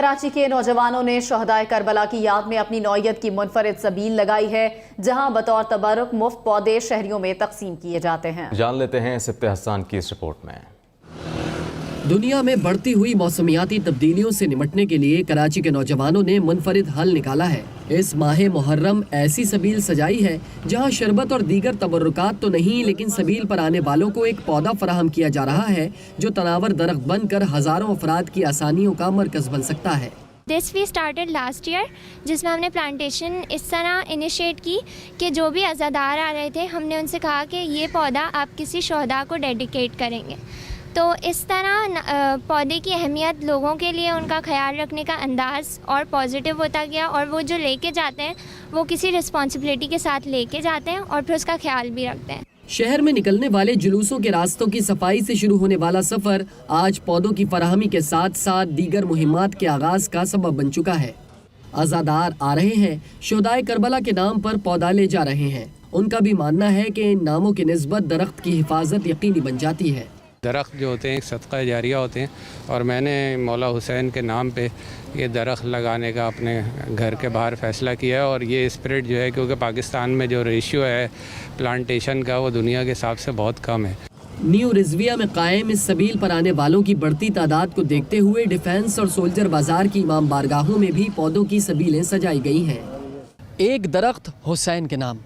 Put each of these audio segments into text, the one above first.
कराची के नौजवानों ने शहदाए करबला की याद में अपनी नौयत की मुनफरिद सबील लगाई है, जहां बतौर तबरुक मुफ्त पौधे शहरियों में तकसीम किए जाते हैं। जान लेते हैं सिप्ते हसन की इस रिपोर्ट में। दुनिया में बढ़ती हुई मौसमियाती तब्दीलियों से निपटने के लिए कराची के नौजवानों ने मुनफरिद हल निकाला है। इस माह मुहर्रम ऐसी सबील सजाई है जहां शरबत और दीगर तबर्रुकात तो नहीं, लेकिन सबील पर आने वालों को एक पौधा फराहम किया जा रहा है जो तनावर दरख्त बनकर हजारों अफराद की आसानियों का मरकज बन सकता है। This we started last year, जिसमें हमने प्लांटेशन इस तरह इनिशिएट की कि जो भी अज़ादार आ रहे थे हमने उनसे कहा कि ये पौधा आप किसी शोहदा को डेडिकेट करेंगे। तो इस तरह पौधे की अहमियत, लोगों के लिए उनका ख्याल रखने का अंदाज़ और पॉजिटिव होता गया, और वो जो लेके जाते हैं वो किसी रिस्पॉन्सिबिलिटी के साथ लेके जाते हैं और फिर उसका ख्याल भी रखते हैं। शहर में निकलने वाले जुलूसों के रास्तों की सफाई से शुरू होने वाला सफर आज पौधों की फराहमी के साथ साथ दीगर मुहिम्मात के आगाज का सबब बन चुका है। अज़ादार आ रहे हैं, शोहदाए करबला के नाम पर पौधा ले जा रहे हैं। उनका भी मानना है कि इन नामों की निस्बत दरख्त की हिफाजत यकीनी बन जाती है। दरख्त जो होते हैं एक सदका जारिया होते हैं, और मैंने मौला हुसैन के नाम पे ये दरख्त लगाने का अपने घर के बाहर फ़ैसला किया है। और ये स्पिरिट जो है, क्योंकि पाकिस्तान में जो रेशियो है प्लांटेशन का वो दुनिया के हिसाब से बहुत कम है। न्यू रिजविया में कायम इस सबील पर आने वालों की बढ़ती तादाद को देखते हुए डिफेंस और सोल्जर बाजार की इमाम बारगाहों में भी पौधों की सबीलें सजाई गई हैं। एक दरख्त हुसैन के नाम,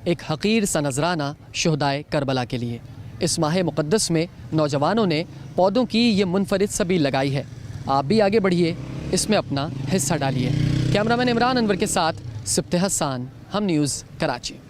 एक हकीर सा नजराना शोहदाए करबला के लिए। इस माह मुक़द्दस में नौजवानों ने पौधों की ये मुनफरिद सबील लगाई है। आप भी आगे बढ़िए, इसमें अपना हिस्सा डालिए। कैमरामैन इमरान अनवर के साथ सिप्ते हसन, हम न्यूज़, कराची।